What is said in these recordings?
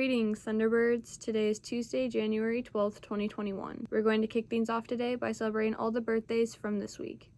Greetings, Thunderbirds. Today is Tuesday, January 12th, 2021. We're going to kick things off today by celebrating all the birthdays from this week.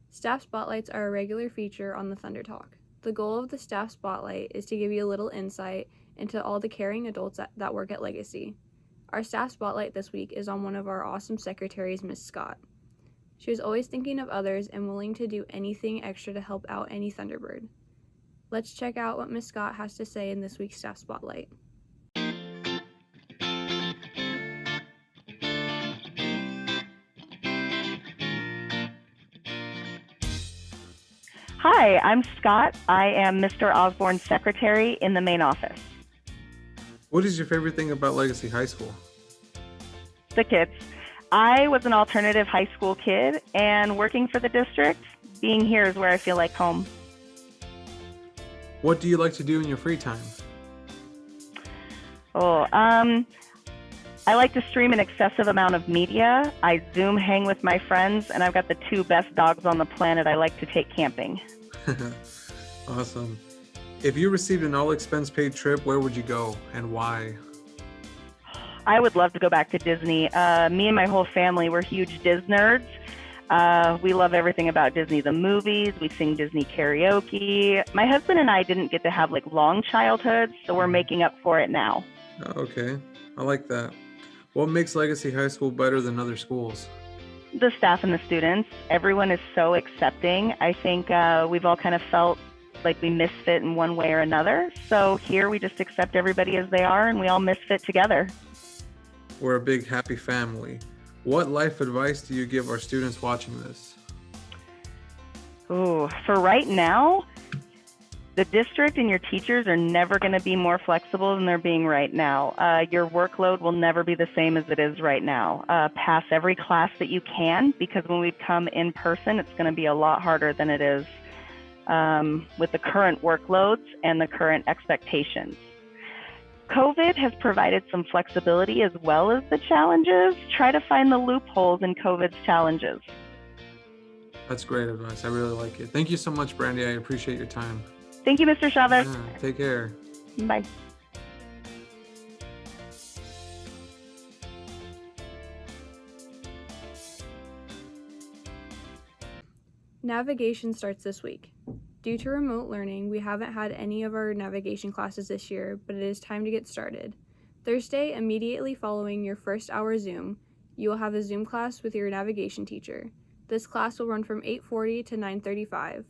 Staff Spotlights are a regular feature on the Thunder Talk. The goal of the Staff Spotlight is to give you a little insight into all the caring adults that work at Legacy. Our Staff Spotlight this week is on one of our awesome secretaries, Miss Scott. She is always thinking of others and willing to do anything extra to help out any Thunderbird. Let's check out what Miss Scott has to say in this week's Staff Spotlight. Hi, I'm Scott. I am Mr. Osborne's secretary in the main office. What is your favorite thing about Legacy High School? The kids. I was an alternative high school kid, and working for the district, being here is where I feel like home. What do you like to do in your free time? I like to stream an excessive amount of media. I Zoom hang with my friends, and I've got the two best dogs on the planet I like to take camping. Awesome. If you received an all-expense-paid trip, where would you go and why? I would love to go back to Disney. Me and my whole family, we're huge Disney nerds. We love everything about Disney, the movies. We sing Disney karaoke. My husband and I didn't get to have long childhoods, so we're making up for it now. Okay, I like that. What makes Legacy High School better than other schools? The staff and the students, everyone is so accepting. I think we've all kind of felt like we misfit in one way or another. So here we just accept everybody as they are and we all misfit together. We're a big happy family. What life advice do you give our students watching this? Oh, for right now, the district and your teachers are never going to be more flexible than they're being right now. Your workload will never be the same as it is right now. Pass every class that you can, because when we come in person, it's going to be a lot harder than it is with the current workloads and the current expectations. COVID has provided some flexibility as well as the challenges. Try to find the loopholes in COVID's challenges. That's great advice. I really like it. Thank you so much, Brandy. I appreciate your time. Thank you, Mr. Chavez. Yeah, take care. Bye. Navigation starts this week. Due to remote learning, we haven't had any of our navigation classes this year, but it is time to get started. Thursday, immediately following your first hour Zoom, you will have a Zoom class with your navigation teacher. This class will run from 8:40 to 9:35.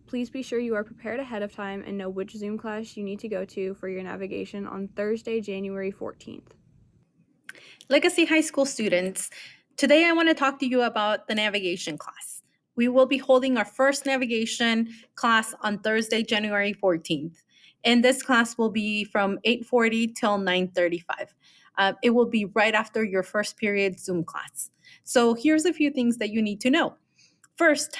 Please be sure you are prepared ahead of time and know which Zoom class you need to go to for your navigation on Thursday, January 14th. Legacy High School students, today I want to talk to you about the navigation class. We will be holding our first navigation class on Thursday, January 14th. And this class will be from 8:40 till 9:35. It will be right after your first period Zoom class. So here's a few things that you need to know. First,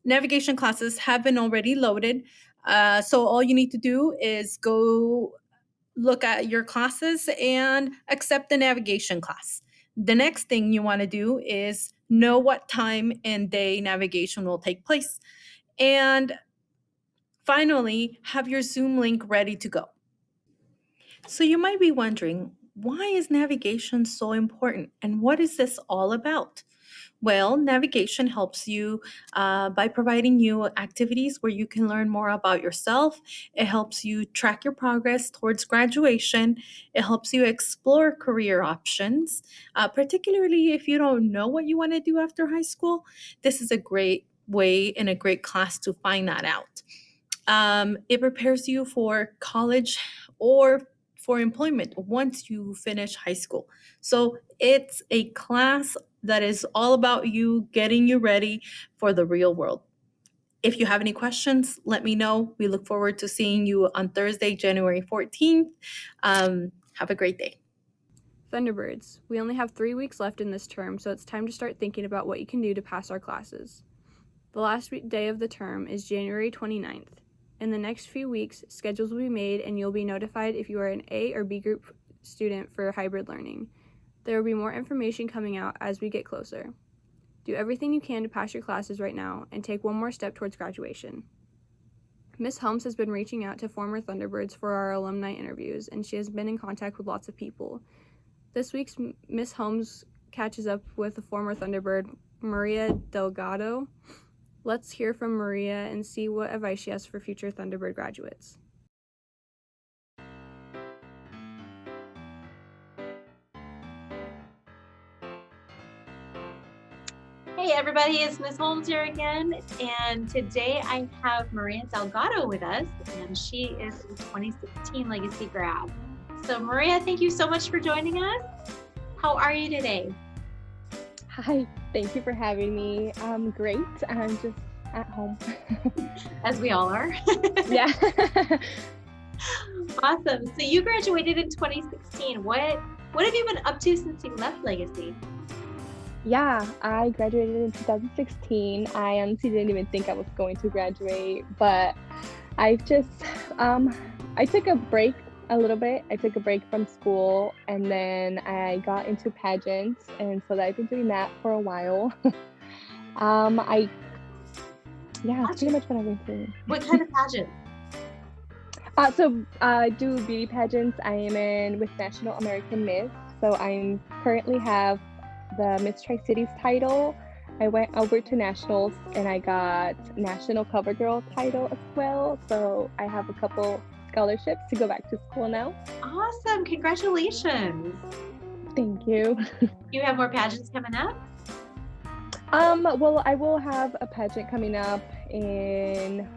navigation classes have been already loaded. So all you need to do is go look at your classes and accept the navigation class. The next thing you want to do is know what time and day navigation will take place. And finally, have your Zoom link ready to go. So you might be wondering, why is navigation so important and what is this all about? Well, navigation helps you by providing you activities where you can learn more about yourself. It helps you track your progress towards graduation. It helps you explore career options, particularly if you don't know what you want to do after high school. This is a great way and a great class to find that out. It prepares you for college or for employment once you finish high school. So it's a class that is all about you, getting you ready for the real world. If you have any questions, let me know. We look forward to seeing you on Thursday, January 14th. Have a great day. Thunderbirds, we only have 3 weeks left in this term, so it's time to start thinking about what you can do to pass our classes. The last day of the term is January 29th. In the next few weeks, schedules will be made and you'll be notified if you are an A or B group student for hybrid learning. There will be more information coming out as we get closer. Do everything you can to pass your classes right now and take one more step towards graduation. Miss Holmes has been reaching out to former Thunderbirds for our alumni interviews, and she has been in contact with lots of people. This week's Miss Holmes catches up with a former Thunderbird, Maria Delgado. Let's hear from Maria and see what advice she has for future Thunderbird graduates. Hey everybody, it's Ms. Holmes here again, and today I have Maria Delgado with us, and she is a 2016 Legacy grad. So Maria, thank you so much for joining us. How are you today? Hi, thank you for having me. I'm great. I'm just at home. As we all are. Yeah. Awesome. So you graduated in 2016. What have you been up to since you left Legacy? Yeah, I graduated in 2016. I honestly didn't even think I was going to graduate, but I just, I took a break a little bit. I took a break from school and then I got into pageants, and so I've been doing that for a while. That's pretty much what I've been doing. What kind of pageant? So I do beauty pageants. I am in with National American Miss. So I currently have the Miss Tri-Cities title. I went over to nationals and I got National Cover Girl title as well. So I have a couple scholarships to go back to school now. Awesome. Congratulations. Thank you. You have more pageants coming up? Well, I will have a pageant coming up in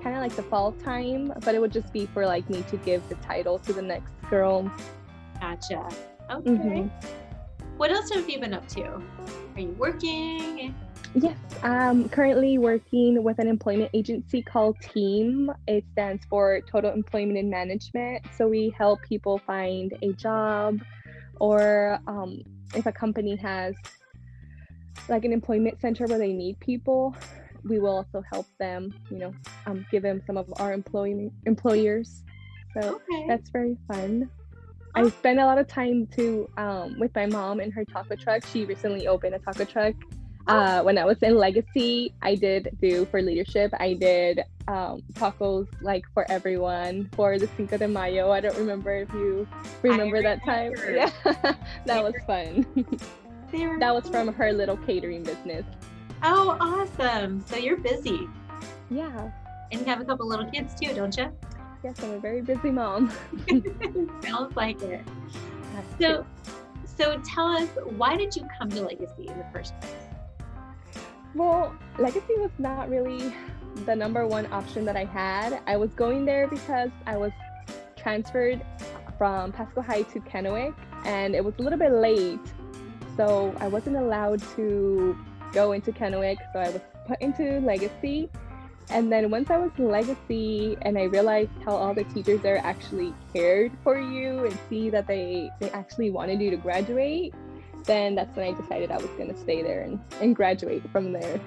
kind of like the fall time, but it would just be for like me to give the title to the next girl. Gotcha. Okay. Mm-hmm. What else have you been up to? Are you working? Yes, I'm currently working with an employment agency called TEAM. It stands for Total Employment and Management. So we help people find a job, or if a company has like an employment center where they need people, we will also help them, give them some of our employers. So That's very fun. I spend a lot of time too with my mom and her taco truck. She recently opened a taco truck. When I was in Legacy, I did do for leadership. I did tacos like for everyone for the Cinco de Mayo. I don't remember if you remember that time. Yeah, that was fun. That was from her little catering business. Oh, awesome. So you're busy. Yeah. And you have a couple little kids too, don't you? Yes, I'm a very busy mom. Sounds like it. So tell us, why did you come to Legacy in the first place? Well, Legacy was not really the number one option that I had. I was going there because I was transferred from Pasco High to Kennewick, and it was a little bit late. So I wasn't allowed to go into Kennewick, so I was put into Legacy. And then once I was in Legacy and I realized how all the teachers there actually cared for you and see that they actually wanted you to graduate, then that's when I decided I was going to stay there and graduate from there.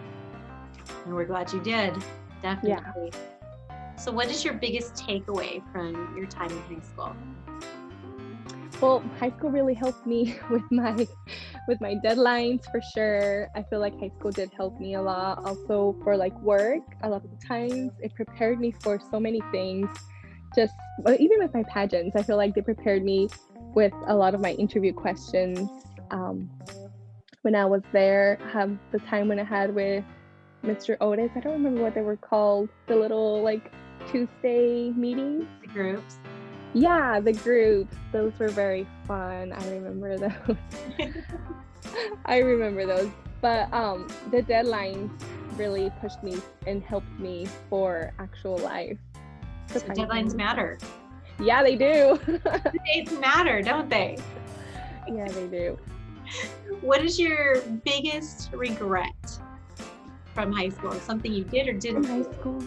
And we're glad you did. Definitely. Yeah. So what is your biggest takeaway from your time in high school? Well, high school really helped me with my deadlines for sure. I feel like high school did help me a lot. Also for like work, a lot of the times it prepared me for so many things. Even with my pageants, I feel like they prepared me with a lot of my interview questions. When I was there, the time when I had with Mr. Otis, I don't remember what they were called, the little like Tuesday meetings. The groups. Yeah, the groups. Those were very fun. I remember those. But the deadlines really pushed me and helped me for actual life. So deadlines matter. Yeah, they do. Dates matter, don't they? Yeah, they do. What is your biggest regret from high school? Something you did or didn't from high school?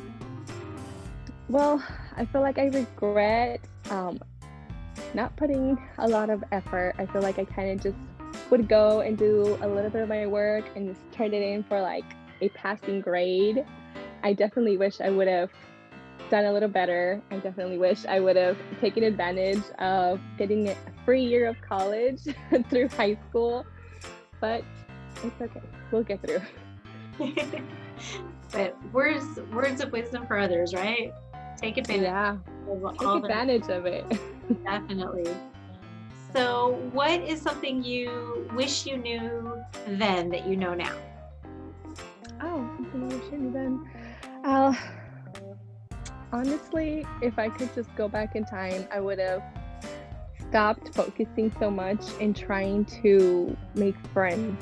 Well, I feel like I regret not putting a lot of effort. I feel like I kind of just would go and do a little bit of my work and just turn it in for like a passing grade. I definitely wish I would have done a little better. I definitely wish I would have taken advantage of getting a free year of college through high school, but it's okay. We'll get through. But words of wisdom for others, right? Take advantage Yeah, of take all the advantage of it. definitely. So, what is something you wish you knew then that you know now? Oh, something I wish I knew then. Uh, Honestly, if I could just go back in time, I would have stopped focusing so much and trying to make friends.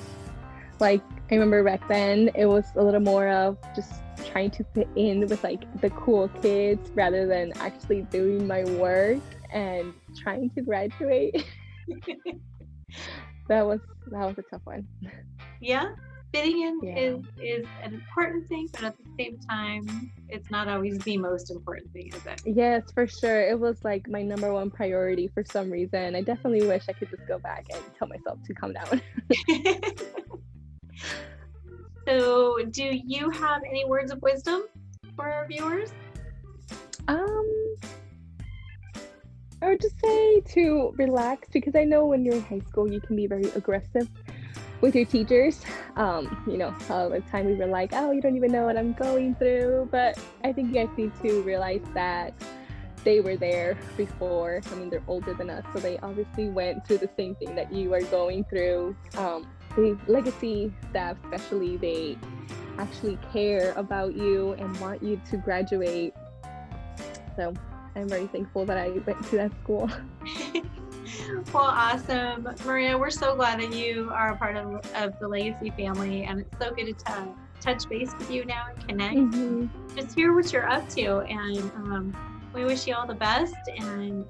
Like, I remember back then, it was a little more of just trying to fit in with like the cool kids rather than actually doing my work and trying to graduate. That was a tough one. Yeah, fitting in Yeah. is an important thing, but at the same time, it's not always the most important thing, is it? Yes, for sure. It was like my number one priority for some reason. I definitely wish I could just go back and tell myself to calm down. So, do you have any words of wisdom for our viewers? Um, I would just say to relax because I know when you're in high school, you can be very aggressive with your teachers. All the time we were like, oh, you don't even know what I'm going through. But I think you guys need to realize that they were there before. I mean, they're older than us, so they obviously went through the same thing that you are going through. The legacy staff, especially, they actually care about you and want you to graduate. So I'm very thankful that I went to that school. Well, awesome. Maria, we're so glad that you are a part of the Legacy family, and it's so good to touch base with you now and connect. Mhm. Just hear what you're up to, and we wish you all the best, and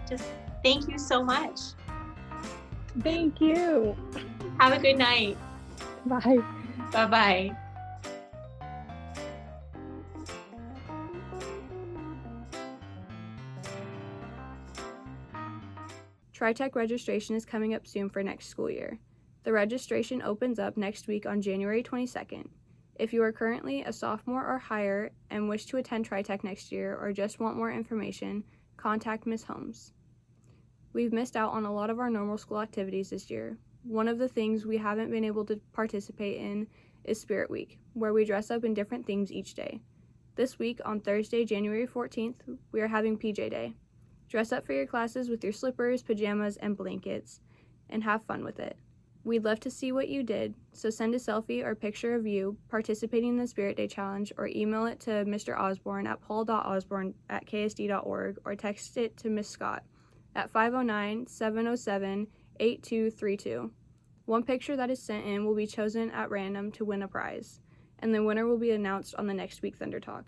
just thank you so much. Thank you. Have a good night. Bye. Bye-bye. TriTech registration is coming up soon for next school year. The registration opens up next week on January 22nd. If you are currently a sophomore or higher and wish to attend TriTech next year or just want more information, contact Ms. Holmes. We've missed out on a lot of our normal school activities this year. One of the things we haven't been able to participate in is Spirit Week, where we dress up in different themes each day. This week, on Thursday, January 14th, we are having PJ Day. Dress up for your classes with your slippers, pajamas, and blankets, and have fun with it. We'd love to see what you did, so send a selfie or picture of you participating in the Spirit Day Challenge or email it to Mr. Osborne at paul.osborne@ksd.org or text it to Miss Scott at 509-707-8232. One picture that is sent in will be chosen at random to win a prize, and the winner will be announced on the next week Thunder Talk.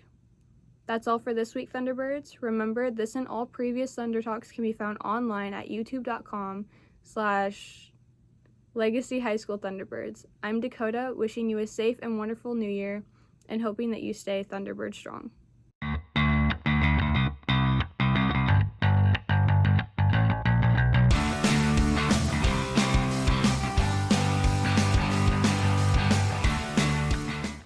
That's all for this week, Thunderbirds. Remember, this and all previous Thunder Talks can be found online at youtube.com/Legacy High School Thunderbirds. I'm Dakota, wishing you a safe and wonderful new year and hoping that you stay Thunderbird strong.